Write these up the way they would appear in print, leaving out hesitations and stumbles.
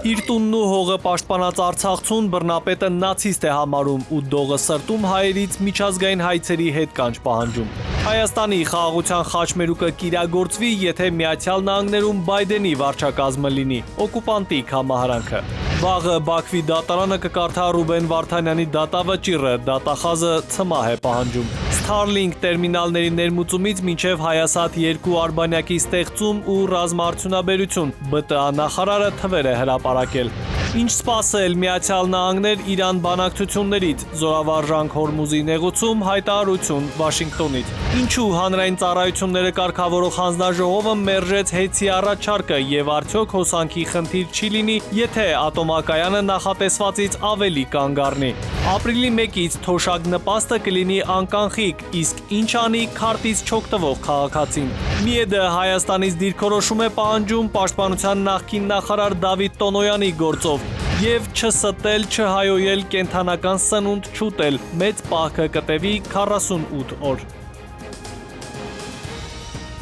Իր տունն ու հողը պաշտպանած Արցախցուն բռնապետը նացիստ է համարում ու դողը սրտում հայերից միջազգային հայցերի հետ կանչ պահանջում։ Հայաստանի խաղաղության խաչմերուկը կիրագործվի, եթե Միացյալ Նահանգներում Բայդենի վարչակազմը լինի, օկուպանտի համահարանքը։ Վաղը Բաքվի դատարանը կկարդա Ռուբեն Վարդանյանի դատավճիռը, դատախազը ցմահ է պահանջում։ Starlink տերմինալների ներմուծումից մինչև Հայասատ 2 արբանյակի ստեղծում ու ռազմաարդյունաբերություն, ԲՏԱ նախարարը թվեր է հրապարակել։ Ինչ սպասել Միացյալ Նահանգներ Իրան բանակցություններից, զորավարժանք Հորմուզի նեղուցում, հայտարարություն Վաշինգտոնից։ Ինչու հանրային ծառայությունները կարգավորող հանձնաժողովը մերժեց հեծի առաջարկը եւ արդյոք հոսանքի խնդիր չի լինի, եթե ատոմակայանը նախատեսվածից ավելի կանգ առնի։ Ապրիլի 1-ից թոշակ նպաստը կլինի անկանխիկ, իսկ ինչ անի քարտից չօգտվող քաղաքացին։ Միեդը Հայաստանից դիրքորոշում է պահանջում պաշտպանության նախկին նախարար Դավիթ Տոնոյանի գործով եւ չստել, չհայոյել, կենթանական սնունդ չուտել, մեծ պահքը կտևի 48 օր։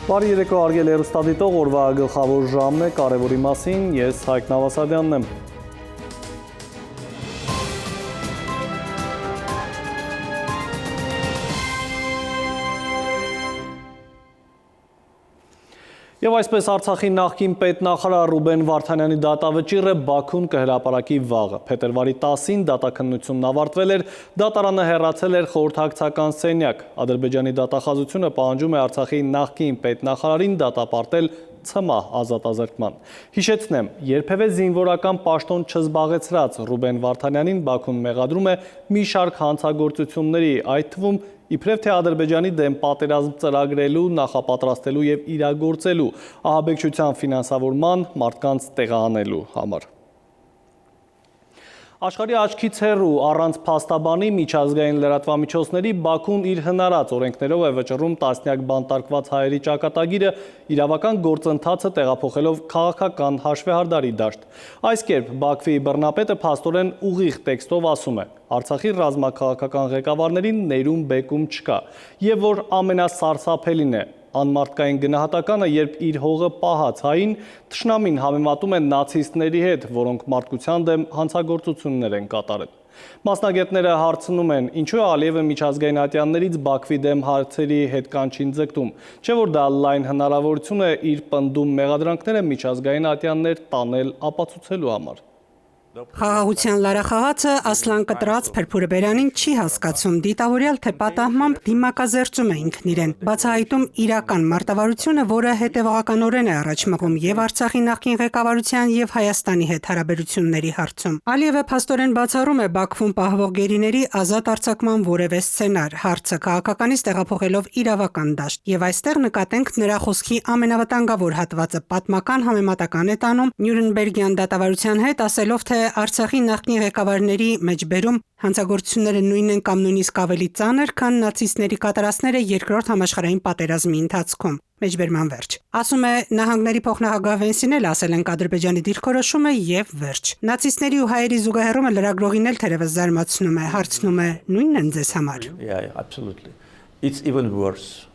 Բարի երեկո արգել հեռուստադիտող, օրվա գլխավոր ժամն է, կարևորի մասին ես Հայկ Նավասարյանն եմ։ Եվ այսպես Արցախի նախկին պետնախարար Ռուբեն Վարդանյանի դատավճիռը Բաքուն կհրապարակի վաղը։ Փետրվարի 10-ին դատաքննությունն ավարտվել էր, դատարանը հեռացել էր խորհրդակցական սենյակ։ Ադրբեջանի դատախազությունը պահանջում է Արցախի նախկին պետնախարարին դատապարտել ցմահ ազատազրկման։ Հիշեցնեմ, երբևէ զինվորական պաշտոն չզբաղեցրած Ռուբեն Վարդանյանին Բաքուն մեղադրում է մի շարք հանցագործությունների, այդ թվում իբրև թե Ադրբեջանի դեմ պատերազմ ծրագրելու, նախապատրաստելու եւ իրագործելու, ահաբեկչության ֆինանսավորման, մարդկանց տեղահանելու համար։ Աշխարհի աչքից հեռու առանց փաստաբանի միջազգային լրատվամիջոցների Բաքուն իր հնարած օրենքներով է վճռում տասնյակ բանտարկված հայերի ճակատագիրը իրավական գործընթացը տեղափոխելով քաղաքական հաշվեհարդարի դաշտ։ Այս կերպ Բաքվի բռնապետը փաստորեն ուղիղ տեքստով ասում է. Արցախի ռազմաքաղաքական ղեկավարներին ներում բեկում չկա, եւ որ ամենասարսափելին է, անմարդկային գնահատականը, երբ իր հողը պահած հային թշնամին համեմատում են նացիստների հետ, որոնք մարդկության դեմ հանցագործություններ են կատարել։ Մասնագետները հարցնում են, ինչու է Ալիևը միջազգային ատյաններից Բաքվի դեմ հարցերի հետ կանչին ձգտում, չէ որ դա լայն հնարավորություն է իր պնդում մեղադրանքները միջազգային ատյաններ տանել ապացուցելու համար։ Խաղաղության լարախաղացը Ասլան կտրած Փրփուրը բերանին չի հասկացում, դիտավորյալ թե պատահմամբ դիմակազերծում է ինքն իրեն, բացահայտում իրական մարտավարությունը, որը հետևողականորեն է առաջ մղում եւ Արցախի նախկին ղեկավարության եւ Հայաստանի հետ հարաբերությունների հարցում։ Ալիևը փաստորեն բացառում է Բաքվում պահվող գերիների ազատ արձակման որևէ սցենար, հարցը քաղաքականից տեղափոխելով իրավական դաշտ։ Եվ այստեղ նկատենք նրա խոսքի ամենավտանգավոր հատվածը, պատմական համեմատական է տանում Նյուրնբերգյան դատավարության հետ, ասելով թե Արցախի նախկին ղեկավարների մեջբերում հանցագործությունները նույնն են կամ նույնիսկ ավելի ծանր, քան նացիստների կատարածները երկրորդ համաշխարհային պատերազմի ընթացքում։ Մեջբերման վերջ։ Ասում է նահանգների փոխնախագահ Վենսին էլ ասել են Ադրբեջանի դիրքորոշումը եւ վերջ։ Նացիստների ու հայերի զուգահեռումը լրագրողին էլ թերևս զարմացնում է, հարցնում է. նույնն են ձեզ համար։ Absolutely. It's even worse.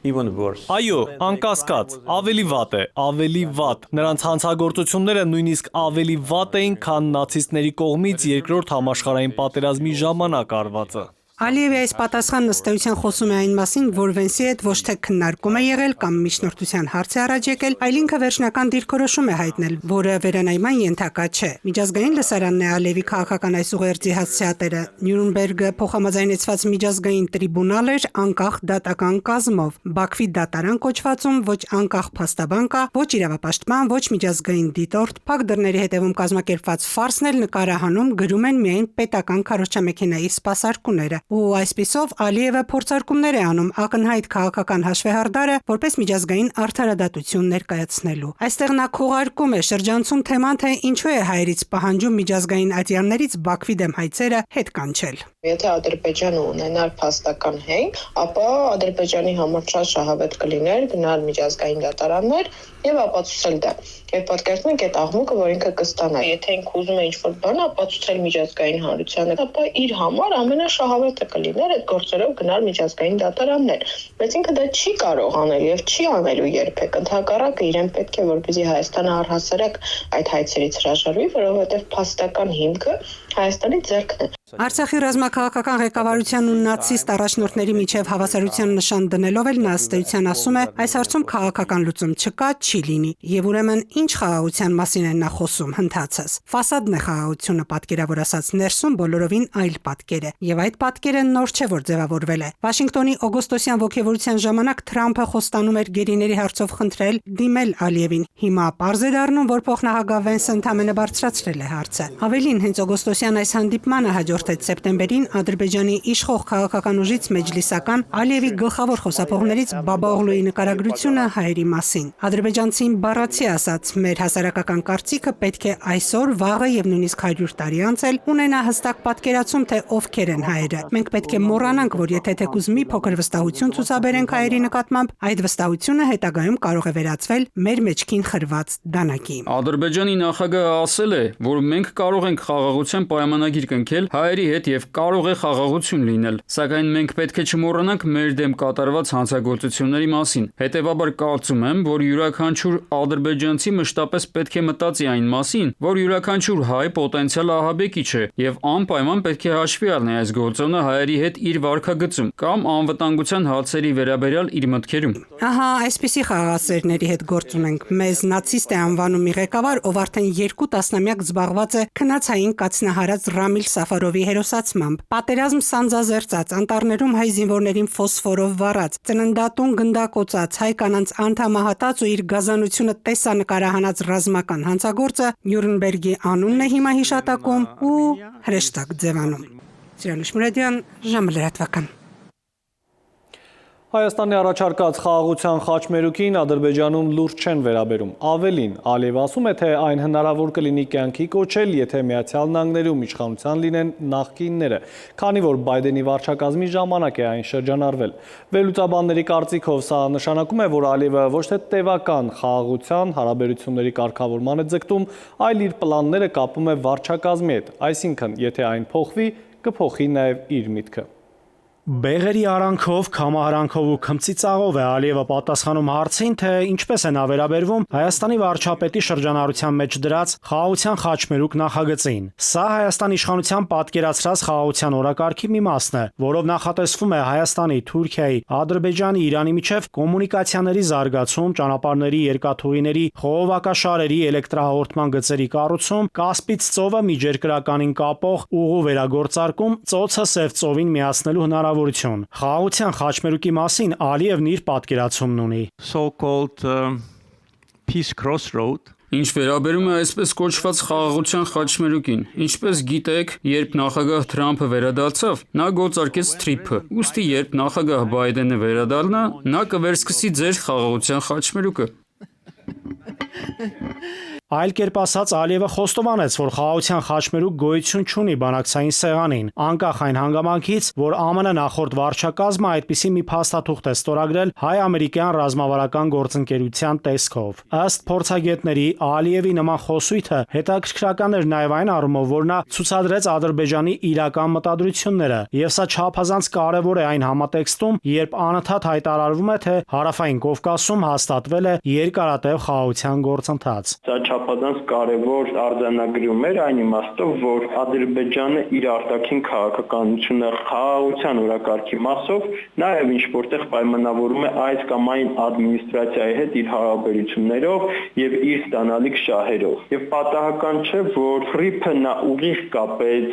Այո, անկասկած, ավելի վատ է, ավելի վատ։ Նրանց հանցագործությունները նույնիսկ ավելի վատ էին, քան նացիստների կողմից երկրորդ համաշխարհային պատերազմի ժամանակ արվածը։ Ալիևի այս պատասխանն ըստ էության խոսում է այն մասին, որ Վենսի հետ ոչ թե քննարկում է եղել կամ միջնորդության հարց է առաջ եկել, այլ ինքը վերջնական դիրքորոշում է հայտնել, որը վերանայման ենթակա չէ։ Միջազգային լսարանն է Ալիևի քաղաքական այս ուղերձի հասցեատերը։ Նյուրնբերգը փոխհամաձայնեցված միջազգային տրիբունալ էր անկախ դատական կազմով։ Բաքվի դատարան կոչվածում ոչ անկախ փաստաբան կա, ոչ իրավապաշտպան, ոչ միջազգային դիտորդ, փակ դռների հետևում կազմակերպված ֆարսն էլ նկարահանում, գրում են միայն պետական քարոզչամեքենայի սպասարկուները։ Ու այսպիսով Ալիևը փորձարկումներ է անում ակնհայտ քաղաքական հաշվեհարդարը որպես միջազգային արդարադատություն ներկայացնելու։ Այստեղ նա քողարկում է շրջանցում թեման, թե ինչու է հայերից պահանջում միջազգային ատյաններից Բաքվի դեմ հայցերը հետ կանչել։ Եթե Ադրբեջանը ունենար փաստական հենք, ապա Ադրբեջանի համար շատ շահավետ կլիներ գնալ միջազգային դատարաններ եւ ապացուցել դա։ Եվ պատկերացնենք այդ աղմուկը, որ ինքը կստանա։ Եթե ինքը ուզում է ինչ-որ բան ապացուցել միջազգային հանրությանը, ապա իր համար ամենաշահավետը կլիներ այդ գործերով գնալ միջազգային դատարաններ։ Բայց ինքը դա չի կարող անել եւ չի անելու երբեք։ Ընդհակառակը իրեն պետք է որպեսզի Հայաստանը առհասարակ այդ հայցերից հրաժարվի, որովհետեւ փաստական հիմքը Հայաստանի ձեռքն է։ Արցախի ռազմաքաղաքական ղեկավարության ու նացիստ առաջնորդների միջև հավասարության նշան դնելով էլ նա ըստ էության ասում է, այս հարցում քաղաքական լուծում չկա, չի լինի։ Եվ ուրեմն ինչ խաղաղության մասին է նա խոսում, հնդածս։ Ֆասադն է խաղաղությունը պատկերավոր ասած, ներսում բոլորովին այլ պատկեր է։ Եվ այդ պատկերը նոր չէ, որ ձևավորվել է։ Վաշինգտոնի օգոստոսյան ողջևորության ժամանակ Թրամփը խոստանում էր գերիների հարցով խնդրել դիմել Ալիևին։ Հիմա պարզ է դառնում, որ փոխնախագահ Վենս ընդամենը բարձրացրել է հարցը։ Ավելին, հենց օգոստոսյան այս հանդիպմանը հաջորդեց սեպտեմբերին Ադրբեջանի իշխող քաղաքական ուժից մեջլիսական Ալիևի գլխավոր խոսափողներից Բաբաօղլուի նկարագրությունը հայերի մասին։ Ադրբեջանցին բառացի ասած, մեր հասարակական կարծիքը պետք է այսօր, վաղը եւ նույնիսկ 100 տարի անց էլ ունենա հստակ պատկերացում, թե ովքեր են հայերը։ Մենք պետք է մոռանանք, որ եթե թեկուզ մի փոքր վստահություն ցուցաբերենք հայերի նկատմամբ, այդ վստահությունը հետագայում կարող է վերածվել մեր մեջքին խրված դանակի։ Ադրբեջանի նախագահը ասել է, որ մենք կարող ենք խաղաղության պայմանագիր կնքել հայերի հետ եւ կարող է խաղաղություն լինել, սակայն մենք պետք է չմոռանանք մեր դեմ կատարված հանցագործությունների մասին։ Հետևաբար կարծում եմ, որ յուրաքանչյուր ադրբեջանցի մշտապես պետք է մտածի այն մասին, որ յուրաքանչյուր հայ պոտենցիալ ահաբեկիչ է եւ անպայման պետք է հաշվի առնի այս գործոնը հայերի հետ իր վարքագծում կամ անվտանգության հարցերի վերաբերյալ իր մտքերում։ Ահա, այսպիսի խաղաղասերների հետ գործ ունենք։ Մեզ նացիստ է անվանում մի ղեկավար, ով արդեն 2 տասնամյակ զբաղված է քնածային կացնահարած Ռամիլ Սաֆարովի հերոսացմամբ։ Պատերազմ սանձազերծած, անտառներում հայ զինվորներին ֆոսֆորով վառած, ծննդատուն գնդակոծած, հայ կանանց անդամահատած ու իր գազանությունը տեսանկարահանած ռազմական հանցագործը Նյուրնբերգի անունն է հիմա հիշատակում ու հրեշտակ ձևանում։ Սիրալի Շմուրադյան, ժամը լրատվական։ Հայաստանի առաջարկած խաղաղության խաչմերուկին Ադրբեջանում լուրջ չեն վերաբերում։ Ավելին, Ալիևը ասում է, թե այն հնարավոր կլինի կյանքի կոչել, եթե Միացյալ Նահանգներում իշխանության լինեն նախկինները, քանի որ Բայդենի վարչակազմի ժամանակ է այն շրջանառվել։ Վերլուծաբանների կարծիքով սա նշանակում է, որ Ալիևը ոչ թե տևական խաղաղության հարաբերությունների կարգավորման է ձգտում, այլ իր պլանները կապում է վարչակազմի հետ, այսինքն, եթե այն փոխվի, կփոխի նաև իր միտքը։ Բեղերի արանքով, քամահարանքով ու քմծիծաղով է Ալիևը պատասխանում հարցին, թե ինչպես է նա վերաբերվում Հայաստանի վարչապետի շրջանառության մեջ դրած խաղաղության խաչմերուկ նախագծին։ Սա Հայաստանի իշխանության պատկերացրած խաղաղության օրակարգի մի մասն է, որով նախատեսվում է Հայաստանի, Թուրքիայի, Ադրբեջանի, Իրանի միջև կոմունիկացիաների զարգացում, ճանապարհների, երկաթուղիների, խողովակաշարերի, էլեկտրահաղորդման գծերի կառուցում, Կասպից ծովը միջերկրականին կապող ուղու վերագործարկում, ծոցը Սև ծովին միացնելու հնարավորություն։ Խաղաղության խաչմերուկի մասին Ալիևն իր պատկերացումն ունի։ So-called peace crossroad. Ինչ վերաբերում է այսպես կոչված խաղաղության խաչմերուկին, ինչպես գիտեք, երբ նախագահ Թրամփը վերադարձավ, նա գործարկեց թրիփը։ Ուստի երբ նախագահ Բայդենը վերադառնա, նա կվերսկսի ձեր խաղաղության խաչմերուկը։ Այլ կերպ ասած, Ալիևը խոստովանեց, որ խաղաղության խաչմերուկ գոյություն չունի բանակցային սեղանին, անկախ այն հանգամանքից, որ ԱՄՆ նախորդ վարչակազմը այդպիսի մի փաստաթուղթ է ստորագրել հայ-ամերիկյան ռազմավարական գործընկերության տեսքով։ Ըստ փորձագետների, Ալիևի նման խոսույթը հետաքրքրական էր նաև այն առումով, որ նա ցուցադրեց Ադրբեջանի իրական մտադրությունները, եւ սա չափազանց կարևոր է այն համատեքստում, երբ անընդհատ հայտարարվում է, թե Հարավային Կովկասում հաստատվել է երկարատև խաղաղության գործընթաց։ Չափազանց կարևոր արձանագրում էր այն իմաստով, որ Ադրբեջանը իր արտաքին քաղաքականությունը խաղաղության օրակարգի մասով նաև ինչ որտեղ պայմանավորում է այս կամ այն ադմինիստրացիայի հետ իր հարաբերություններով եւ իր ստանալիք շահերով։ Եվ պատահական չէ, որ թրիփը նա ուղիղ կապեց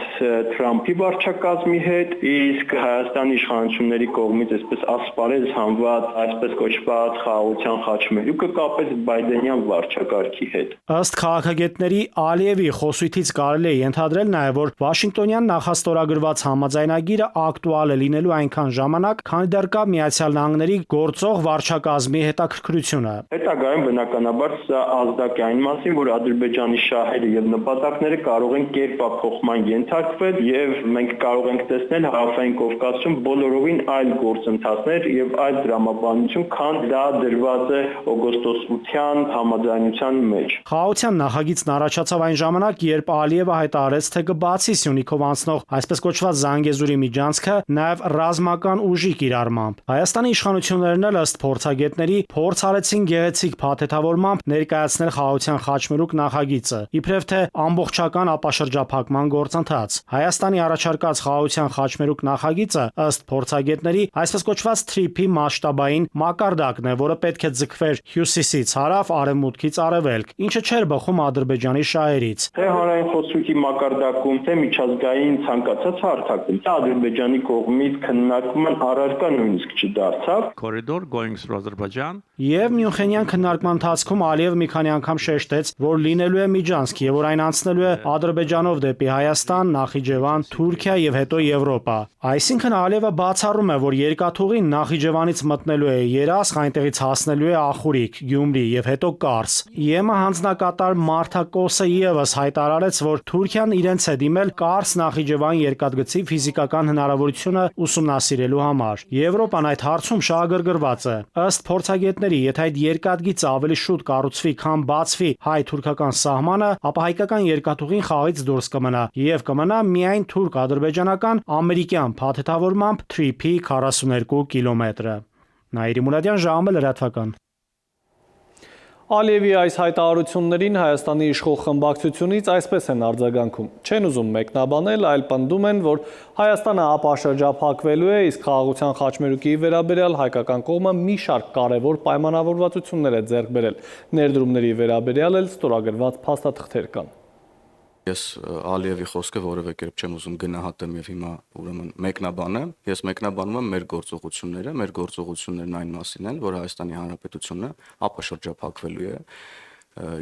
Թրամփի վարչակազմի հետ, իսկ Հայաստանի իշխանությունների կողմից այսպես ասպարեզ հանված, այսպես կոչված խաղաղության խաչմերուկը կապեց Բայդենյան վարչակազմի օրակարգի հետ։ Ըստ քաղաքագետների Ալիևի խոսույթից կարելի է ենթադրել նաև, որ Վաշինգտոնյան նախաստորագրված համաձայնագիրը ակտուալ է լինելու այնքան ժամանակ, քանի դեռ կա Միացյալ Նահանգների գործող վարչակազմի հետաքրքրությունը։ Հետագայում բնականաբար սա ազդակ է այն մասին, որ Ադրբեջանի շահերը եւ նպատակները կարող են կերպափոխման ենթարկվել եւ մենք կարող ենք տեսնել Հարավային Կովկասում բոլորովին այլ գործընթացներ եւ այլ դրամաբանություն, քան դա դրված է օգոստոսության համաձայնության մեջ։ Խաղաղության նախագիծն առաջացավ այն ժամանակ, երբ Ալիևը հայտարարեց, թե կբացի Սյունիքով անցնող այսպես կոչված Զանգեզուրի միջանցքը նաև ռազմական ուժի կիրառմամբ։ Հայաստանի իշխանություններն էլ ըստ փորձագետների փորձ արեցին գեղեցիկ փաթեթավորմամբ ներկայացնել խաղաղության խաչմերուկ նախագիծը, իբրև թե ամբողջական ապաշրջափակման գործընթաց։ Հայաստանի առաջարկած խաղաղության խաչմերուկ նախագիծը ըստ փորձագետների այսպես կոչված TRIP-ի մասշտաբային մակարդակն է, որը պետք է ձգվեր հյուսիսից հարավ, արևմուտքից արևելք, ինչը չէր բխում Ադրբեջանի շահերից։ Թե հանրային խոսույթի մակարդակում, թե միջազգային ցանկացած հարթակում, դա Ադրբեջանի կողմից քննարկման առարկա նույնիսկ չդարձավ։ Corridor going through Azerbaijan. Եվ Մյունխենյան քննարկման ընթացքում Ալիևը մի քանի անգամ շեշտեց, որ լինելու է միջանցք եւ որ այն անցնելու է Ադրբեջանով դեպի Հայաստան, Նախիջևան, Թուրքիա եւ հետո Եվրոպա։ Այսինքն Ալիևը բացառում է, որ երկաթուղին Նախիջևանից մտնելու է Երասխ, այնտեղից հասնելու է Ախուրիկ, Գյումրի եւ հետո Կարս։ ԵՄ հանձնակատար Մարտակոսը եւս հայտարարեց, որ Թուրքիան իրենց է դիմել Կարս-Նախիջևան երկաթգծի ֆիզիկական հնարավորությունը ուսումնասիրելու համար։ Եվրոպան այդ հարցում շահագրգռված է։ Ըստ փորձագետների, եթե այդ երկաթգիծը ավելի շուտ կառուցվի, քան բացվի հայ-թուրքական սահմանը, ապա հայկական երկաթուղին խաղից դուրս կմնա եւ կմնա միայն թուրք-ադրբեջանական ամերիկյան փաթեթավորմամբ TRIP-ի 42 կիլոմետրը։ Նաիրի Մուրադյան, ժամը լրատվական։ Ալիևի այս հայտարարություններին Հայաստանի իշխող խմբակցությունից այսպես են արձագանքում։ Չեն ուզում մեկնաբանել, այլ պնդում են, որ Հայաստանը ապաշրջափակվելու է, իսկ խաղաղության խաչմերուկի վերաբերյալ հայկական կողմը մի շարք կարևոր պայմանավորվածություններ է ձեռք բերել։ Ներդրումների վերաբերյալ էլ ստորագրված փաստաթղթեր կան։ Ես Ալիևի խոսքը որևէ կերպ չեմ ուզում գնահատեմ եւ հիմա ուրեմն մեկնաբանեմ։ Ես մեկնաբանում եմ մեր գործողություններն այն մասին են, որ Հայաստանի Հանրապետությունը ապաշրջափակվելու է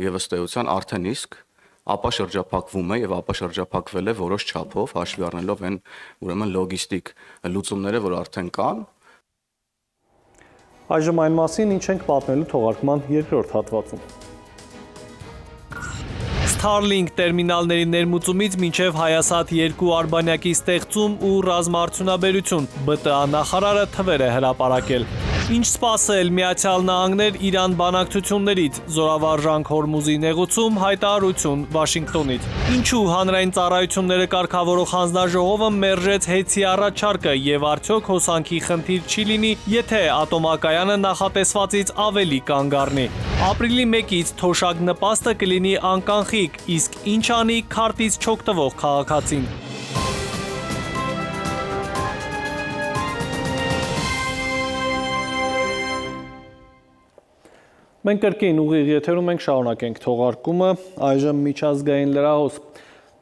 եւ ըստ էության արդեն իսկ ապաշրջափակվում է եւ ապաշրջափակվել է որոշ չափով, հաշվի առնելով այն ուրեմն լոգիստիկ լուծումները, որ արդեն կան։ Այժմ այն մասին, ինչ ենք պատմելու թողարկման երկրորդ հատվածում։ Starlink տերմինալների ներմուծումից մինչև Հայասատ 2 արբանյակի ստեղծում ու ռազմաարդյունաբերություն, ԲՏԱ նախարարը թվեր է հրապարակել։ Ինչ սպասել Միացյալ Նահանգներ Իրան բանակցություններից, զորավարժանք Հորմուզի նեղուցում, հայտարարություն Վաշինգտոնից։ Ինչու հանրային ծառայությունները կարգավորող հանձնաժողովը մերժեց հեծի առաջարկը եւ արդյոք հոսանքի խնդիր չի լինի, եթե ատոմակայանը նախատեսվածից ավելի կանգ առնի։ Ապրիլի 1-ից թոշակ նպաստը կլինի անկանխիկ, իսկ ինչ անի քարտից չօգտվող քաղաքացին։ Մենք կրկին ուղիղ եթերում ենք, շարունակենք թողարկումը, այժմ միջազգային լրահոս։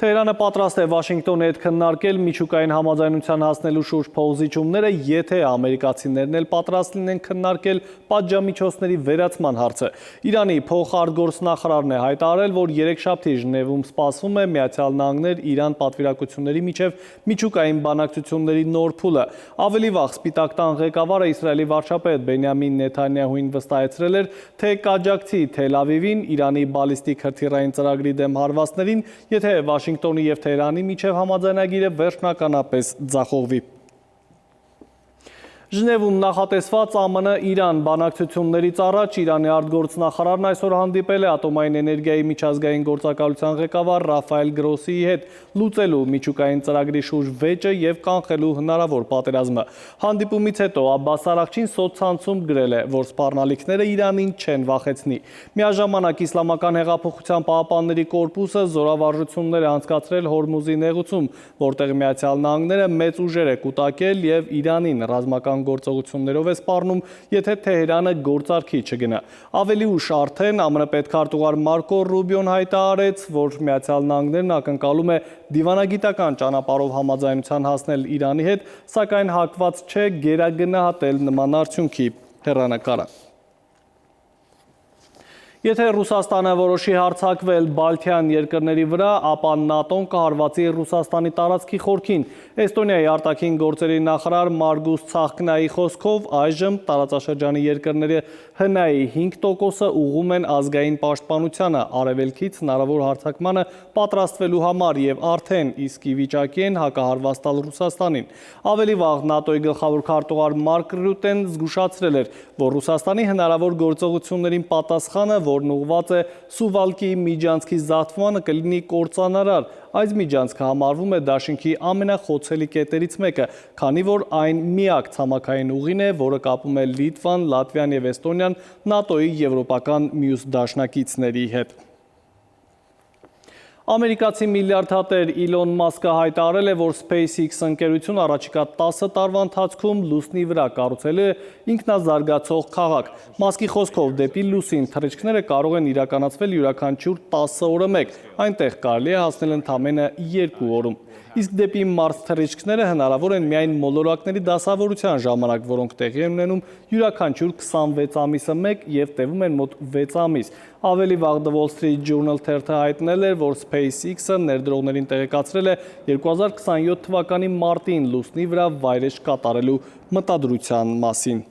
Թեհրանը պատրաստ է Վաշինգտոնի հետ քննարկել միջուկային համաձայնության հասնելու շուրջ փոխզիջումները, եթե ամերիկացիներն էլ պատրաստ լինեն քննարկել պատժամիջոցների վերացման հարցը։ Իրանի փոխարտգործնախարարն է հայտարարել, որ երեքշաբթի Ժնևում սպասվում է Միացյալ Նահանգներ Իրան պատվիրակությունների միջև միջուկային բանակցությունների նոր փուլը։ Ավելի վաղ Սպիտակ տան ղեկավարը Իսրայելի վարչապետ Բենյամին Նեթանյահուին վստահեցրել էր, թե կաջակցի Թել Ավիվին Իրանի բալիստիկ հրթիռային ծրագրի դեմ հարվածներին, եթե Վաշինգտոնի եւ Թեհրանի միջև համաձայնագիրը վերջնականապես ձախողվի։ Ժնևում նախատեսված ԱՄՆ-Իրան բանակցություններից առաջ Իրանի արտգործնախարարն այսօր հանդիպել է ատոմային էներգիայի միջազգային գործակալության ղեկավար Ռաֆայել Գրոսիի հետ, լուծելու միջուկային ծրագրի շուրջ վեճը եւ կանխելու հնարավոր պատերազմը։ Հանդիպումից հետո Աբբաս Արաղչին սոցցանցում գրել է, որ սպառնալիքները Իրանին չեն վախեցնի։ Միաժամանակ Իսլամական հեղափոխության պահապանների կորպուսը զորավարժություններ է անցկացրել Հորմուզի նեղուցում, որտեղ Միացյալ Նահանգները մեծ ուժեր է կուտակել եւ Իրանին ռազմական գործողություններով է սպառնում, եթե Թեհրանը գործարքի չգնա։ Ավելի ուշ արդեն ԱՄՆ պետքարտուղար Մարկո Ռուբիոն հայտարարեց, որ Միացյալ Նահանգներն ակնկալում է դիվանագիտական ճանապարհով համաձայնության հասնել Իրանի հետ, սակայն հակված չէ գերագնահատել նման արդյունքի հեռանկարը։ Եթե Ռուսաստանը որոշի հարձակվել Բալթյան երկրների վրա, ապա ՆԱՏՕ-ն կհարվածի Ռուսաստանի տարածքի խորքին։ Էստոնիայի արտաքին գործերի նախարար Մարգուս Ցախկնայի խոսքով այժմ տարածաշրջանի երկրների ՀՆԱ-ի 5%-ը ուղղում են ազգային պաշտպանությանը, արևելքից հնարավոր հարձակմանը պատրաստվելու համար եւ արդեն իսկի վիճակի են հակահարված տալ Ռուսաստանին։ Ավելի վաղ ՆԱՏՕ-ի գլխավոր քարտուղար Մարկ Ռյուտեն զգուշացրել էր, որ Ռուսաստանի հնարավոր գործողություններին պատասխանը, որն ուղղված է Սուվալկի միջանցքի զատվմանը, կլինի կործանարար։ Այս միջանցքը համարվում է դաշինքի ամենախոցելի կետերից մեկը, քանի որ այն միակ ցամաքային ուղին է, որը կապում է Լիտվան, Լատվիան եւ Էստոնիան ՆԱՏՕ-ի եվրոպական մյուս դաշնակիցների հետ։ Ամերիկացի միլիարդատեր Իլոն Մասկը հայտարարել է, որ SpaceX ընկերությունը առաջիկա 10 տարվա ընթացքում լուսնի վրա կառուցել է ինքնազարգացող քաղաք։ Մասկի խոսքով դեպի լուսին թռիչքները կարող են իրականացվել յուրաքանչյուր 10 օրը մեկ, այնտեղ կարելի է հասնել ընդամենը 2 օրում։ Իսկ դեպի Մարս թռիչքները հնարավոր են միայն մոլորակների դասավորության ժամանակ, որոնք տեղի են ունենում յուրաքանչյուր 26 ամիսը մեկ եւ տևում են մոտ 6 ամիս։ Ավելի վաղ The Wall Street Journal թերթը հայտնել էր, որ SpaceX-ը ներդրողներին տեղեկացրել է 2027 թվականի մարտին լուսնի վրա վայրէջք կատարելու մտադրության մասին։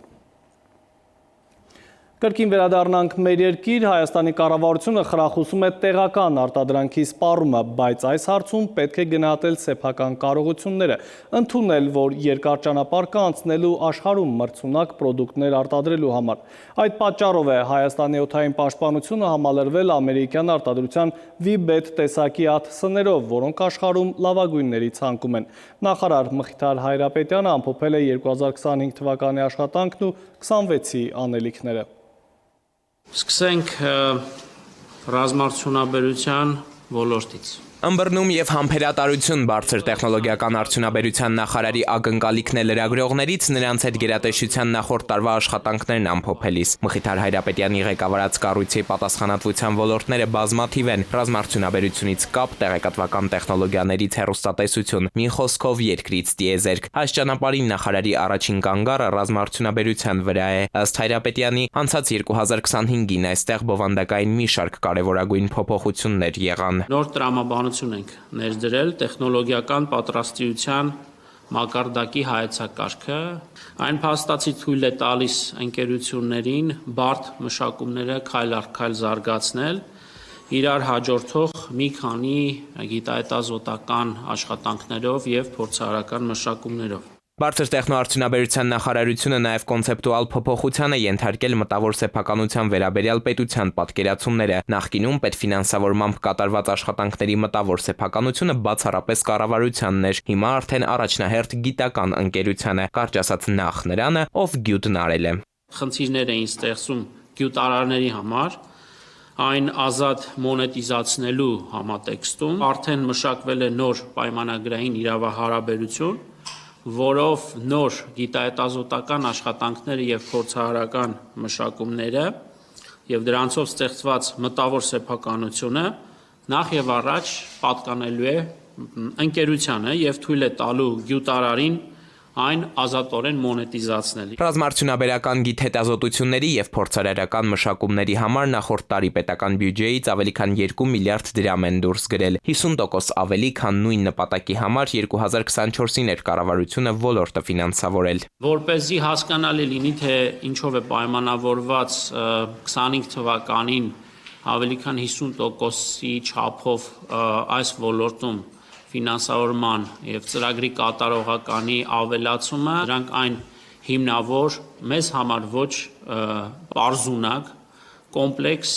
Կրկին վերադառնանք մեր երկիր, Հայաստանի կառավարությունը խրախուսում է տեղական արտադրանքի սպառումը, բայց այս հարցում պետք է գնահատել սեփական կարողությունները, ընդունել, որ երկար ճանապարհ կա անցնելու աշխարհում մրցունակ պրոդուկտներ արտադրելու համար։ Այդ պատճառով է Հայաստանի օդային պաշտպանությունը համալրվել ամերիկյան արտադրության V-Bet տեսակի ԱԹՍ-ներով, որոնք աշխարհում լավագույնների ցանկում են։ Նախարար Մխիթար Հայրապետյանը ամփոփել է 2025 թվականի աշխատանքն ու 26-ի անելիքները։ Սկսենք ռազմարտությունաբերության ոլորտից։ Ըմբռնում եւ համբերատարություն բարձր տեխնոլոգիական արդյունաբերության նախարարի ակնկալիքն է լրագրողներից նրանց հետ գերատեսչության նախորդ տարվա աշխատանքներն ամփոփելիս։ Մխիթար Հայրապետյանի ղեկավարած կառույցի պատասխանատվության ոլորտները բազմաթիվ են՝ ռազմարտությունաբերությունից կապ, տեղեկատվական տեխնոլոգիաներից հեռուստատեսություն, մի խոսքով երկրից տիեզերք։ Այս ճանապարհին նախարարի առաջին կանգառը ռազմարտությունաբերության վրա է։ Ըստ Հայրապետյանի, անցած 2025-ին այստեղ բովանդակային մի շարք կարևորագույն փոփոխություններ եղան։ Նոր տրամաբանություն ենք ներդրել տեխնոլոգիական պատրաստության մակարդակի հայեցակարգը, այն փաստացի թույլ է տալիս ընկերություններին բարդ մշակումները քայլ առ քայլ զարգացնել, իրար հաջորդող մի քանի գիտահետազոտական աշխատանքներով եւ փորձարարական մշակումներով։ Բարձր տեխնոարդյունաբերության նախարարությունը նաև կոնցեպտուալ փոփոխության է ենթարկել մտավոր սեփականության վերաբերյալ պետության պատկերացումները։ Նախկինում պետֆինանսավորմամբ կատարված աշխատանքների մտավոր սեփականությունը բացառապես կառավարությանն էր, հիմա արդեն առաջնահերթ գիտական ընկերությանը, կարճ ասած նախ նրանը, ով գյուտն արել է։ Խնդիրներ էին ստեղծում գյուտարարների համար, այն ազատ մոնետիզացնելու համատեքստում արդեն մշակվել է նոր պայմանագրային իրավահարաբերություն, որով նոր գիտահետազոտական աշխատանքները եւ փորձարարական մշակումները եւ դրանցով ստեղծված մտավոր սեփականությունը նախ եւ առաջ պատկանելու է ընկերությանը եւ թույլ է տալու գյուտարարին այն ազատորեն մոնետիզացնել։ Ռազմարտությունաբերական գիտհետազոտությունների եւ փորձարարական մշակումների համար նախորդ տարի պետական բյուջեից ավելի քան 2 միլիարդ դրամ են դուրս գրել, 50% ավելի, քան նույն նպատակի համար 2024-ին էր կառավարությունը ոլորտը ֆինանսավորել։ Որպեսզի հասկանալի լինի, թե ինչով է պայմանավորված 25 թվականին ավելի քան 50%-ի չափով այս ոլորտում ֆինանսավորման եւ ծրագրի կատարողականի ավելացումը, դրանք այն հիմնավոր մեզ համար ոչ պարզունակ կոմպլեքս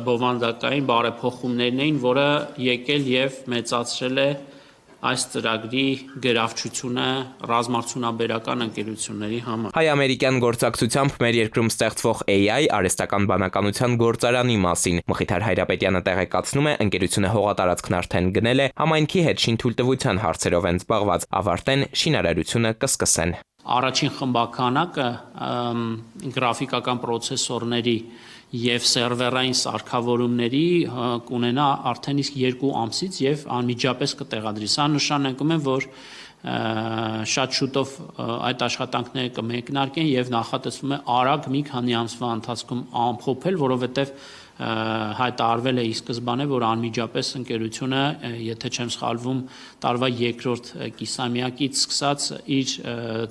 բովանդակային բարեփոխումներն էին, որը եկել եւ մեծացրել է այս ծրագրի գրավչությունը ռազմարտությունաբերական ընկերությունների համար։ Հայ-ամերիկյան գործակցությամբ մեր երկրում ստեղծվող AI արհեստական բանականության գործարանի մասին Մխիթար Հայրապետյանը տեղեկացնում է, ընկերությունը հողատարածքն արդեն գնել է, համայնքի հետ շինթույլտվության հարցերով են զբաղված, ավարտեն շինարարությունը կսկսեն։ Առաջին խմբականակը գրաֆիկական պրոցեսորների եւ սերվերային սարքավորումների կունենա արդեն իսկ 2 ամսից եւ անմիջապես կտեղադրի։ Սա նշանակում է, որ շատ շուտով այդ աշխատանքները կմեկնարկեն եւ նախատեսվում է արագ մի քանի ամսվա ընթացքում ամփոփել, որովհետեւ հայտարարվել է ի սկզբանե, որ անմիջապես ընկերությունը, եթե չեմ սխալվում, տարվա երկրորդ կիսամյակից սկսած իր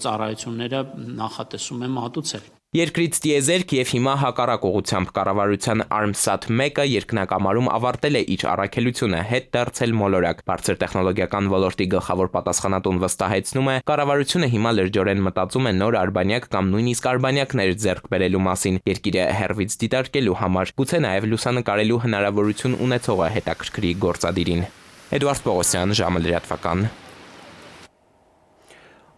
ծառայությունները նախատեսում է մատուցել։ Երկրից տիեզերք եւ հիմա հակառակ ուղղությամբ կառավարության Armsat-1-ը երկնակամարում ավարտել է իր առաքելությունը, հետ դարձել մոլորակ։ Բարձր տեխնոլոգիական ոլորտի գլխավոր պատասխանատուն վստահեցնում է, կառավարությունը հիմա լրջորեն մտածում է նոր արբանյակ կամ նույնիսկ արբանյակներ ձեռք բերելու մասին, երկիրը հեռվից դիտարկելու համար, գուցե նաեւ լուսանկարելու հնարավորություն ունեցողը հետաքրքրի գործադիրին։ Էդվարդ Պողոսյան, ժամը լրատվական։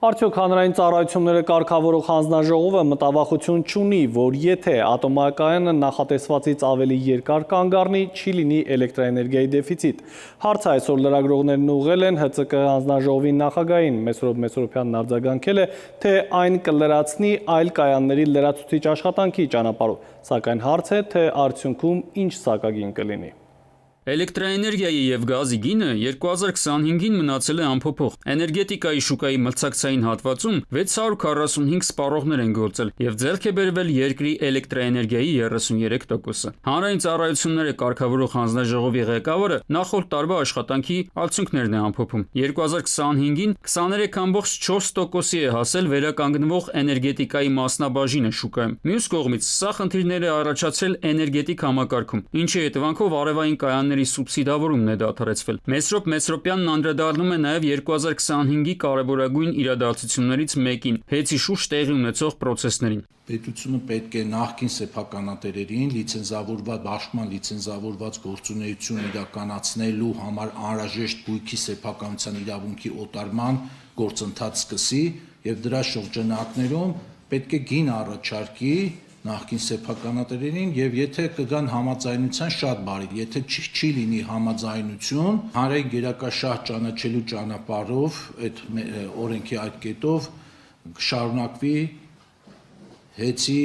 Արդյոք հանրային ծառայությունները կարգավորող հանձնաժողովը մտավախություն չունի, որ եթե ատոմակայանը նախատեսվածից ավելի երկար կանգ առնի, չի լինի էլեկտրաէներգիայի դեֆիցիտ։ Հարցը այսօր լրագրողներն ուղղել են ՀԾԿ հանձնաժողովի նախագահին, Մեսրոբ Մեսրոպյանն արձագանքել է, թե այն կլրացնի այլ կայանների լրացուցիչ աշխատանքի ճանապարհով, սակայն հարց է, թե արդյունքում ինչ սակագին կլինի։ Էլեկտրաէներգիայի եւ գազի գինը 2025-ին մնացել է անփոփոխ։ Էներգետիկայի շուկայի մրցակցային հատվածում 645 սպառողներ են գործել եւ ձեռք է բերվել երկրի էլեկտրաէներգիայի 33%-ը։ Հանրային ծառայությունները կարգավորող հանձնաժողովի ղեկավարը նախորդ տարվա աշխատանքի արդյունքներն է ամփոփում։ 2025-ին 23.4%-ի է հասել վերականգնվող էներգետիկայի մասնաբաժինը շուկայում։ Մյուս կողմից սա խնդիրներ է առաջացրել էներգետիկ համակարգում, ինչի հետևանքով արևային կայանների սուբսիդավորումն է դադարեցվել։ Մեսրոպ Մեսրոպյանն անդրադառնում է նաև 2025-ի կարևորագույն իրադարձություններից մեկին՝ հեծի շուրջ տեղի ունեցող պրոցեսներին։ Պետությունը պետք է նախկին սեփականատերերին լիցենզավորված բաշխման լիցենզավորված գործունեություն իրականացնելու համար անհրաժեշտ գույքի սեփականության իրավունքի օտարման գործընթաց սկսի եւ դրա շրջանակներում պետք է գին առաջարկի նախկին սեփականատերերին եւ եթե կգան համաձայնության շատ բարի, եթե չի լինի համաձայնություն, հանրային գերակաշահ ճանաչելու ճանապարհով այդ օրենքի այդ կետով կշարունակվի հեծի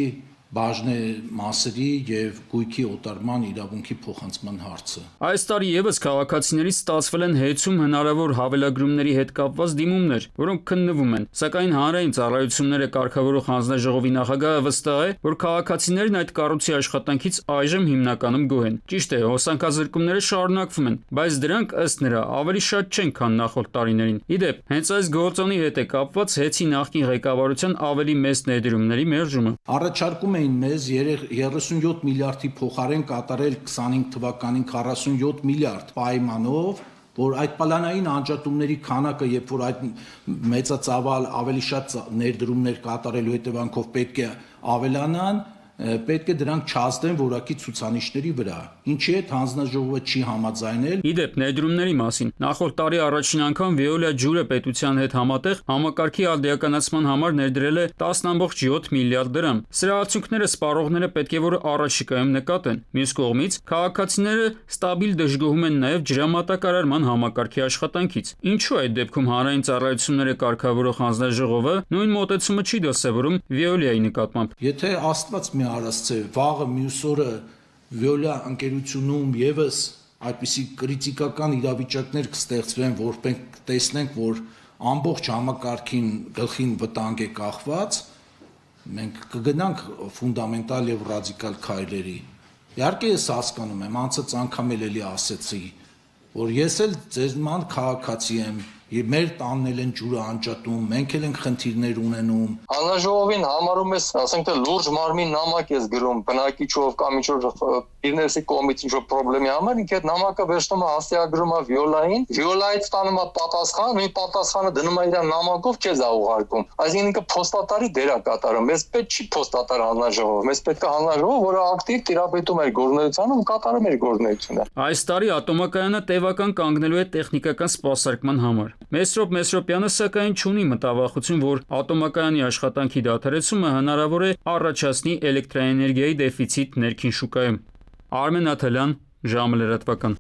բաժնե մասերի եւ գույքի օտարման իրավունքի փոխանցման հարցը։ Այս տարի եւս քաղաքացիներից ստացվել են հեծում հնարավոր հավելագրումների հետ կապված դիմումներ, որոնք քննվում են, սակայն հանրային ծառայությունները կարգավորող հանձնաժողովի նախագահը վստահ է, որ քաղաքացիներն այդ կառույցի աշխատանքից այժմ հիմնականում գոհ են։ Ճիշտ է, հոսանքազրկումները շարունակվում են, բայց դրանք ըստ նրա ավելի շատ չեն, քան նախորդ տարիներին։ Իդեպ, հենց այս գործոնի հետ է կապված հեծի նախկին ղեկավարության ավելի մեծ ներդրումների մերժումը։ Առաջարկում էին մեզ 37 միլիարդի փոխարեն կատարել 25 թվականին 47 միլիարդ պայմանով, որ այդ պլանային անջատումների քանակը, երբ որ այդ մեծածավալ ավելի շատ ներդրումներ կատարելու հետևանքով պետք է ավելանան, պետք է դրանք չազդեն որակի ցուցանիշների վրա, ինչի հետ հանձնաժողովը չի համաձայնել։ Իդեպ ներդրումների մասին նախորդ տարի առաջին անգամ Veolia ջուրը պետության հետ համատեղ համակարգի արդիականացման համար ներդրել է 10.7 միլիարդ դրամ։ Սրա արդյունքները սպառողները պետք է որ առաջիկայում նկատեն։ Մյուս կողմից քաղաքացիները ստաբիլ դժգոհում են նաև ջրամատակարարման համակարգի աշխատանքից։ Ինչու այդ դեպքում հանրային ծառայությունները կարգավորող հանձնաժողովը նույն մոտեցումը չի դրսևորում Veolia-ի նկատմամբ։ Եթե Աստված արասցե վաղը մյուս օրը Veolia ընկերությունում եւս այդպիսի կրիտիկական իրավիճակներ կստեղծվեն, որ մենք տեսնենք, որ ամբողջ համակարգին գլխին վտանգ է կախված, մենք կգնանք ֆունդամենտալ եւ ռադիկալ քայլերի։ Իհարկե ես հասկանում եմ, անցած անգամ էլի ասեցի, որ ես էլ ձեր ման քաղաքացի եմ, եւ մեր տանն են ջուրը անջատում, մենք էլ ենք խնդիրներ ունենում։ Հանրաժողովին համարում ես, ասենք թե լուրջ մարմին նամակ ես գրում, բնակիչով կամ ինչ-որ բիզնեսի կողմից ինչ-որ խնդրի համար, ինքը այդ նամակը վերցնում է հաստիագրում է Veolia-ին, Veolia-ից ստանում է պատասխան, ու պատասխանը դնում է իր նամակով քեզ է ուղարկում։ Այսինքն ինքը փոստատարի դեր է կատարում։ Մեզ պետք չի փոստատար հանրաժողով, մեզ պետք է հանրաժողով, որը ակտիվ տիրապետում է գործունեությանը ու կատարում է գործունեությունը։ Այս տարի ատոմակայանը տևական կանգնելու է տեխնիկական սպասարկման համար։ Մեսրոպ Մեսրոպյանը սակայն չունի մտավախություն, որ ատոմակայանի աշխատանքի դադարեցումը հնարավոր է առաջացնի էլեկտրաէներգիայի դեֆիցիտ ներքին շուկայում։ Արմեն Աթելյան, ժամը լրատվական։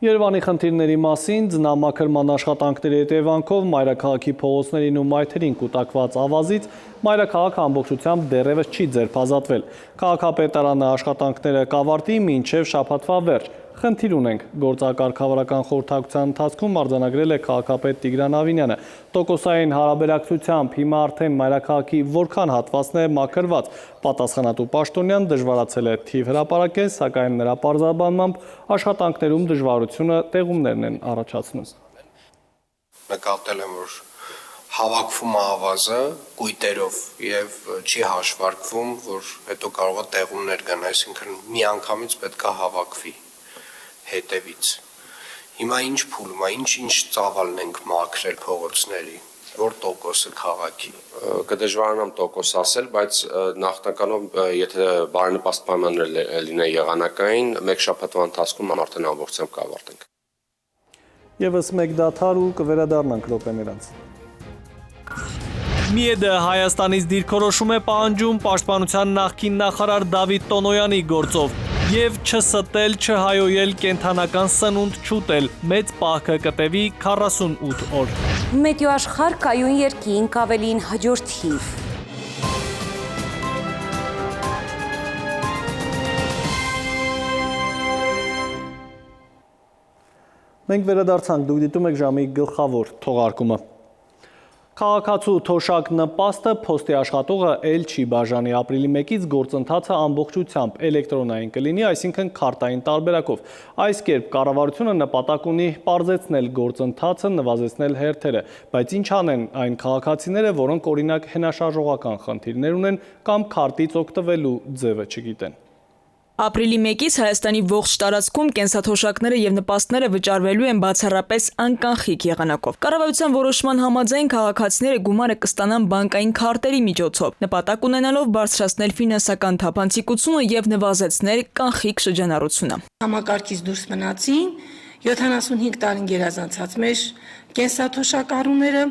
Երևանի խնդիրների մասին ձնամաքրման աշխատանքների հետևանքով մայրաքաղաքի փողոցներին ու մայթերին կուտակված ավազից մայրաքաղաքը ամբողջությամբ դեռևս չի ձերբազատվել։ Քաղաքապետարանը աշխատանքները կավարտի մինչև շաբաթվա վերջ։ Խնդիր ունենք, գործակարգավարական խորհրդակցության ընթացքում արձանագրել է քաղաքապետ Տիգրան Ավինյանը։ Տոկոսային հարաբերակցությամբ հիմա արդեն մայրաքաղաքի որքան հատվածն է մաքրված։ Պատասխանատու պաշտոնյան դժվարացել է թիվ հրապարակել, սակայն նրա պարզաբանմամբ աշխատանքներում դժվարությունը տեղումներն են առաջացնում։ Նկատել եմ, որ հավաքվում է ավազը կույտերով եւ չի հաշվարկվում, որ հետո կարող է տեղումներ գան, այսինքն միանգամից պետք է հավաքվի հետևից։ Հիմա ինչ փուլում է, ինչ ծավալն ենք մաքրել փողոցների, որ տոկոսը քաղաքի։ Կդժվարանամ տոկոս ասել, բայց նախնականով եթե բարենպաստ պայմաններ լինեն եղանակային, մեկ շաբաթվա ընթացքում արդեն ամբողջությամբ կավարտենք։ Եվս մեկ դադար ու կվերադառնանք րոպեներանց։ ՄԻԵԴ Հայաստանից դիրքորոշում է պահանջում պաշտպանության նախկին նախարար Դավիթ Տոնոյանի գործով եւ չստել, չհայոյել, կենթանական սնունդ չուտել, մեծ պահքը կտևի 48 օր։ Մետեոաշխարհ կայուն երկինք ավելին հաջորդ թիվ։ Մենք վերադարձանք, դուք դիտում եք ժամի գլխավոր թողարկումը։ Քաղաքացու թոշակ նպաստը փոստի աշխատողը էլ չի բաժանի, ապրիլի 1-ից գործընթացը ամբողջությամբ էլեկտրոնային կլինի, այսինքն քարտային տարբերակով։ Այս կերպ կառավարությունը նպատակ ունի պարզեցնել գործընթացը, նվազեցնել հերթերը, բայց ինչ անեն այն քաղաքացիները, որոնք օրինակ հենաշարժողական խնդիրներ ունեն կամ քարտից օգտվելու ձևը չգիտեն։ Ապրիլի 1-ից Հայաստանի ողջ տարածքում կենսաթոշակները եւ նպաստները վճարվելու են բացառապես անկանխիկ եղանակով։ Կառավարության որոշման համաձայն քաղաքացիները գումարը կստանան բանկային քարտերի միջոցով, նպատակ ունենալով բարձրացնել ֆինանսական թափանցիկությունը եւ նվազեցնել կանխիկ շրջանառությունը։ Համակարգից դուրս մնացին 75 տարին գերազանցած մեր կենսաթոշակառուները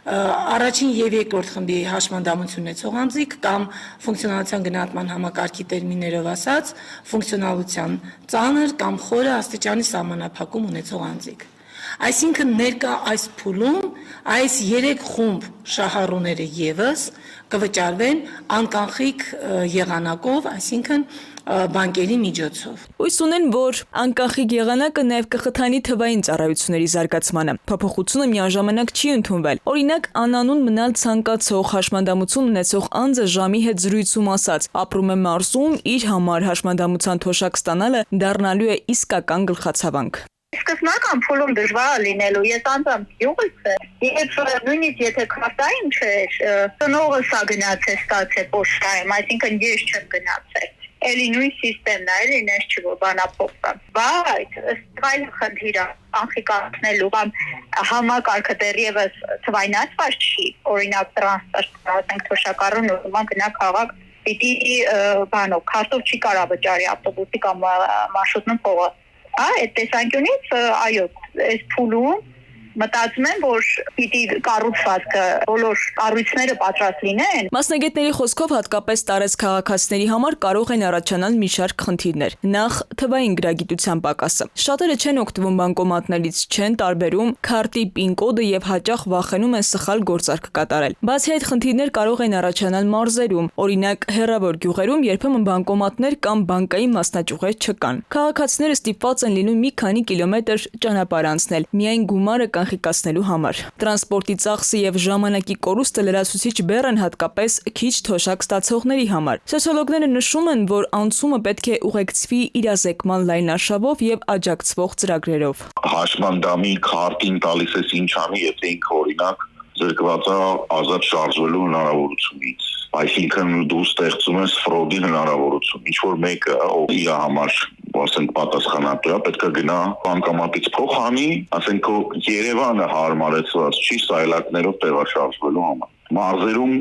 առաջին եւ երկրորդ խմբի հաշմանդամություն ունեցող անձիկ կամ ֆունկցիոնալության գնահատման համակարգի տերմիններով ասած ֆունկցիոնալության ծանր կամ խորը աստիճանի սահմանափակում ունեցող անձիկ։ Այսինքն ներկա այս փուլում այս 3 խումբ շահառուները եւս կվճարվեն անկանխիկ եղանակով, այսինքն բանկերի միջոցով։ Հույս ունեն, որ անկանխիկ եղանակը նաև կխթանի թվային ծառայությունների զարգացմանը։ Փոփոխությունը միաժամանակ չի ընդունվել։ Օրինակ, անանուն մնալ ցանկացող հաշմանդամություն ունեցող անձը ժամի հետ զրույցում ասաց. ապրում է մարզում, իր համար հաշմանդամության թոշակ ստանալը դառնալու է իսկական գլխացավանք։ Սկզբնական փուլում դժվար լինելու, ես անձամբ յուղից եւ նույնիսկ եթե քարտային չէր, տնողը սա գնացել ստացել պոստայում, այսինքն ես չեմ գնացել։ Էլի նույն սիստեմն է, էլի նես չի որ բանափոխվան։ Բայց ըստ այլ խնդիրը անխիկացնելու կամ համակարգը դեռևս թվայնացված չի, օրինակ տրանսպորտ թոշակառուն նորմալ գնա քաղաք պիտի բանով քարտով չի կարա վճարի ավտոբուսի կամ մարշրուտն փողը։ Այդ տեսանկյունից այո, այս փուլում մտածում եմ, որ պիտի կառուցվածքը բոլոր կառույցները պատրաստ լինեն։ Մասնագետների խոսքով հատկապես տարեց քաղաքացիների համար կարող են առաջանալ մի շարք խնդիրներ։ Նախ թվային գրագիտության պակասը։ Շատերը չեն օգտվում բանկոմատներից, չեն տարբերում քարտի PIN կոդը եւ հաճախ վախենում են սխալ գործարք կատարել։ Բացի այդ խնդիրներ կարող են առաջանալ մարզերում, օրինակ հեռավոր գյուղերում երբեմն բանկոմատներ կամ բանկային մասնաճյուղեր չկան։ Քաղաքացիները ստիպված են լինում մի քանի կիլոմետր ճանապարհ անցնել միայն գումարը կանխիկացնելու համար։ Տրանսպորտի ծախսը եւ ժամանակի կորուստը լրացուցիչ բեռ են հատկապես քիչ թոշակ ստացողների համար։ Սոցիոլոգները նշում են, որ անցումը պետք է ուղեկցվի իրազեկման լայնարշավով եւ աջակցվող ծրագրերով։ Հաշմանդամի քարտին տալիս ես ինչ անի, եթե ինքը օրինակ զրկված է ազատ շարժվելու հնարավորությունից։ Այսինքն դու ստեղծում ես ֆրոդի հնարավորություն։ Ինչ որ մեկը ով իր համար ասենք պատասխանատու է, պետք է գնա բանկամատից փող անի, ասենք Երևանը հարմարեցված չի սայլակներով տեղաշարժվելու համար։ Մարզերում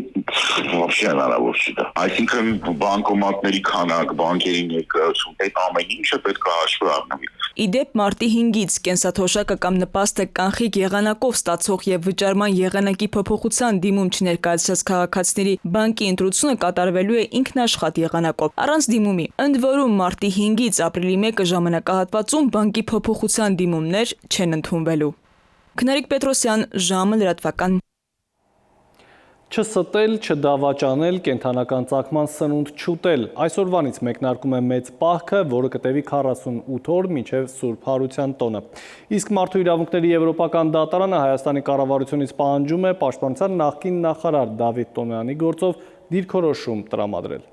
вообще հնարավոր չի դա։ Այսինքն բանկոմատների քանակ, բանկերի ներկայություն, այդ ամեն ինչը պետք է հաշվի առնվի։ Իդեպ մարտի 5-ից կենսաթոշակը կամ նպաստը կանխիկ եղանակով ստացող եւ վճարման եղանակի փոփոխության դիմում չներկայացրած քաղաքացիների բանկի ընտրությունը կատարվելու է ինքնաշխատ եղանակով, առանց դիմումի։ Ընդ որում մարտի 5-ից ապրիլի 1 ժամանակահատվածում բանկի փոփոխության դիմումներ չեն ընդունվելու։ Քնարիկ Պետրոսյան, ժամը լրատվական։ Չստել, չդավաճանել, կենթանական ծագման սնունդ չուտել։ Այսօրվանից մեկնարկում է մեծ պահքը, որը կտևի 48 օր մինչև Սուրբ Հարության տոնը։ Իսկ Մարդու իրավունքների եվրոպական դատարանը Հայաստանի կառավարությունից պահանջում է պաշտպանության նախկին նախարար Դավիթ Տոնոյանի գործով դիրքորոշում տրամադրել։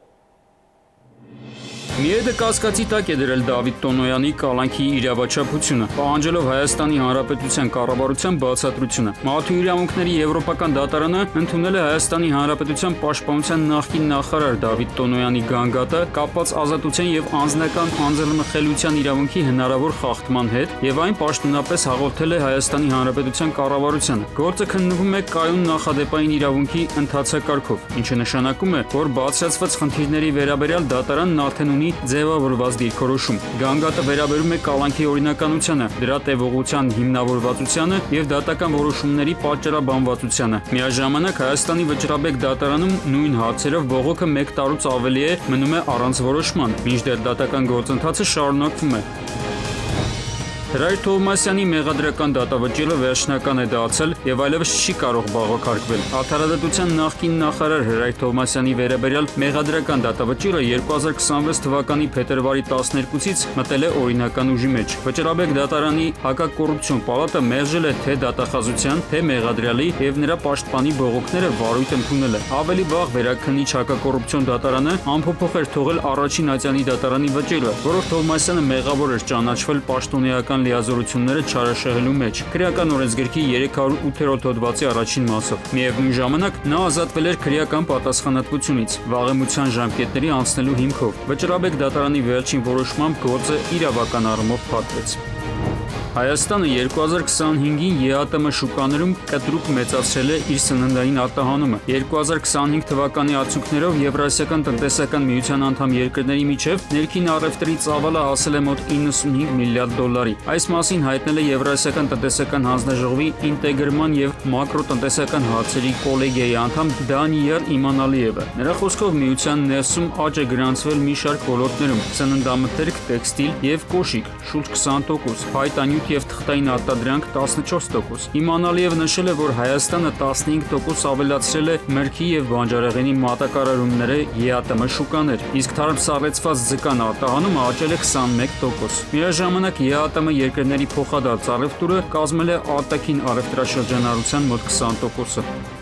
Միեդը կասկածի տակ է դրել Դավիթ Տոնոյանի կալանքի իրավաչափությունը, պահանջելով Հայաստանի Հանրապետության կառավարության բացատրությունը։ Մարդու իրավունքների եվրոպական դատարանը ընդունել է Հայաստանի Հանրապետության պաշտպանության նախկին նախարար Դավիթ Տոնոյանի գանգատը կապված ազատության եւ անձնական անձեռնմխելիության իրավունքի հնարավոր խախտման հետ եւ այն պաշտոնապես հաղորդել է Հայաստանի Հանրապետության կառավարությանը։ Գործը քննվում է կայուն նախադեպային իրավունքի ընթացակարգով, ինչը նշանակում է, որ բացրացված խնդիրների վերաբերյալ դատարանն արդեն ունի ձևավորված դիրքորոշում։ Գանգատը վերաբերում է կալանքի օրինականությանը, դրա տևողության հիմնավորվածությանը եւ դատական որոշումների պատճառաբանվածությանը։ Միաժամանակ Հայաստանի վճռաբեկ դատարանում նույն հարցերով բողոքը 1 տարուց ավելի է մնում է առանց որոշման, մինչդեռ դատական գործընթացը շարունակվում է։ Հրայր Թովմասյանի մեղադրական դատավճիռը վերջնական է դարձել եւ այլևս չի կարող բաղակարկվել։ Արդարադատության նախկին նախարար Հրայր Թովմասյանի վերաբերյալ մեղադրական դատավճիռը 2026 թվականի փետրվարի 12-ից մտել է օրինական ուժի մեջ։ Վճռաբեկ դատարանի հակակոռուպցիոն պալատը մերժել է թե դատախազության, թե մեղադրյալի եւ նրա պաշտպանի բողոքները վարույթ ընդունել է։ Ավելի վաղ վերաքննիչ հակակոռուպցիոն դատարանը անփոփոխ էր թողել առաջին ատյանի դատարանի վճիռը, որով Թովմասյանը մեղավոր էր ճանաչվել պաշտոնեական լիազորությունները չարաշահելու մեջ։ Քրեական օրենսգրքի 308-րդ հոդվածի առաջին մասով։ Միևնույն ժամանակ նա ազատվել էր քրեական պատասխանատվությունից վաղեմության ժամկետների անցնելու հիմքով։ Վճռաբեկ դատարանի վերջին որոշմամբ գործը իրավական առումով փակվեց։ Հայաստանը 2025-ին ԵԱՏՄ շուկաներում կտրուկ մեծացրել է իր սննդային արտահանումը։ 2025 թվականի արդյունքներով Եվրասիական տնտեսական միության անդամ երկրների միջև ներքին առևտրի ծավալը հասել է մոտ 95 միլիարդ դոլարի։ Այս մասին հայտնել է Եվրասիական տնտեսական հանձնաժողովի ինտեգրման եւ մակրոտնտեսական հարցերի կոլեգիայի անդամ Դանիել Իմանալիևը։ Նրա խոսքով միության ներսում աճ է գրանցվել մի շարք ոլորտներում՝ սննդամթերք, տեքստիլ եւ կոշիկ՝ շուրջ 20%, փայտանյութ եւ թղթային արտադրանք 14%։ Իմանալիևը նշել է, որ Հայաստանը 15% ավելացրել է մրգի եւ բանջարեղենի մատակարարումները ԵԱՏՄ շուկաներ, իսկ թարմսառեցված ձկան արտահանումը աճել է 21%։ Միաժամանակ ԵԱՏՄ երկրների փոխադարձ առևտուրը կազմել է արտաքին առևտրաշրջանառության մոտ 20%-ը։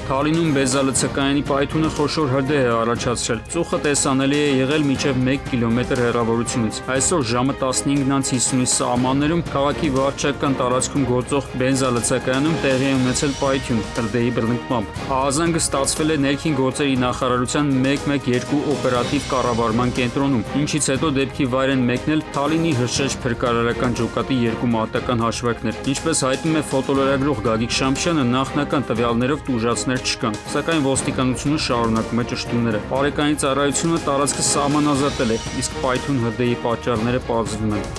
Թալինում բենզալցակայանի պայթյունը խոշոր հրդեհ է առաջացրել։ Ծուխը տեսանելի է եղել մինչև 1 կիլոմետր հեռավորությունից։ Այսօր ժամը 15:50-ի սահմաններում քաղաքի վարչական տարածքում գործող բենզալցակայանում տեղի է ունեցել պայթյուն հրդեհի բռնկմամբ։ Ահազանգը ստացվել է ներքին գործերի նախարարության 112 օպերատիվ կառավարման կենտրոնում, ինչից հետո դեպքի վայր են մեկնել Թալինի հրշեջ փրկարարական ջոկատի 2 մարտական հաշվարկներ։ Ինչպես հայտնում է ֆոտոլրագրող Գագիկ Շամփյանը, նախնական տվյալներով տուժածներ չկան, սակայն ոստիկանությունը շարունակում է ճշտումները։ Բարեկային ծառայությունը տարածքը սահմանազատել է, իսկ պայթյուն հրդեհի պատճառները պարզվում են։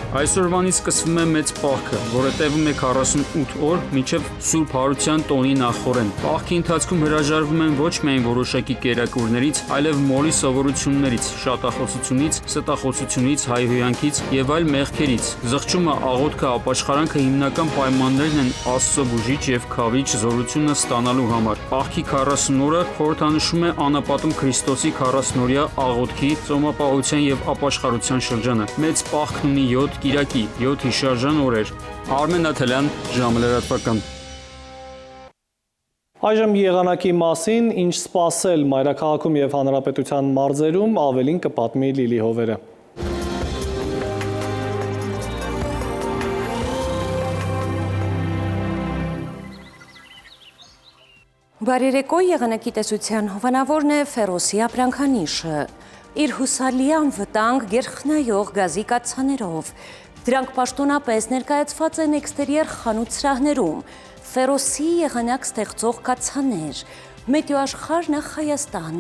Այսօրվանից սկսվում է մեծ պահքը, որը տևում է 48 օր մինչև Սուրբ Հարության տոնի նախօրեն։ Պահքի ընթացքում հրաժարվում են ոչ միայն որոշակի կերակուրներից, այլև մոլի սովորություններից, շատախոսությունից, ստախոսությունից, հայհոյանքից եւ այլ մեղքերից։ Զղջումը, աղոթքը, ապաշխարանքը հիմնական պայմաններն են Աստծո բուժիչ եւ քավիչ զորությունը ստանալու համար։ Պահքի 40 օրը խորհրդանշում է անապատում Քրիստոսի 40-օրյա աղոթքի, ծոմապահության եւ ապաշխարության շրջանը։ Մեծ պահքն ունի 7 Կիրակի 7 հիշարժան օրեր։ Արմեն Աթելյան, ժամը լրատվական։ Այժմ եղանակի մասին, ինչ սպասել մայրաքաղաքում եւ հանրապետության մարզերում, ավելին կպատմի Լիլի Հովերը։ Բարերեկո եղանակի տեսության հովանավորն է Ֆերոսի ապրանքանիշը։ Իր հուսալիան վտանգ գերխնայող գազի կաթսաներով։ Դրանք պաշտոնապես ներկայացված են էքստերիեր խանութ սրահներում, Ֆերոսի եղանակ ստեղծող կաթսաներ, Մետեոաշխարհ նախ Հայաստան։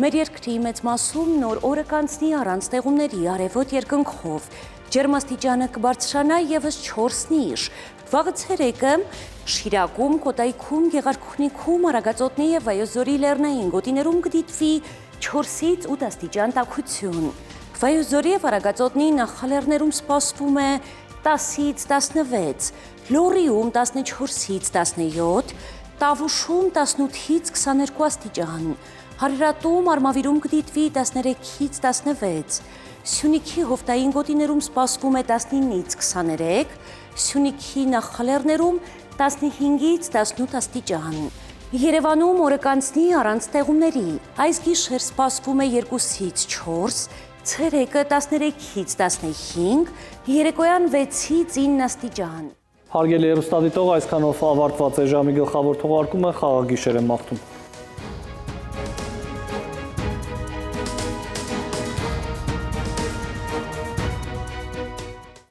Մեր երկրի մեծ մասում նոր օրը կանցնի առանց տեղումների արևոտ երկնքով, ջերմաստիճանը կբարձրանա եւս 4-նիշ։ Վաղը ցերեկը Շիրակում, Կոտայքում, Գեղարքունիքում, Արագածոտնի եւ Վայոց-Ձորի լեռնային գոտիներում կդիտվի 4-ից 8 աստիճան տաքություն։ Վայոց-Ձորի եւ Արագածոտնի նախալեռներում սպասվում է 10-ից 16, Լոռիում 14-ից 17, Տավուշում 18-ից 22 աստիճան, Հարիրատում Արմավիրում կդիտվի 13-ից 16, Սյունիքի հովտային գոտիներում սպասվում է 19-ից 23, Սյունիքի նախալեռներում 15-ից 18 աստիճան։ Երևանում օրը կանցնի առանց տեղումների, այս գիշեր սպասվում է 2-ից 4, ցերեկը 13-ից 15, երեկոյան 6-ից 9 աստիճան։ Հարգելի հեռուստադիտող, այսքանով ավարտված է ժամի գլխավոր թողարկումը, խաղաղ գիշեր եմ մաղթում։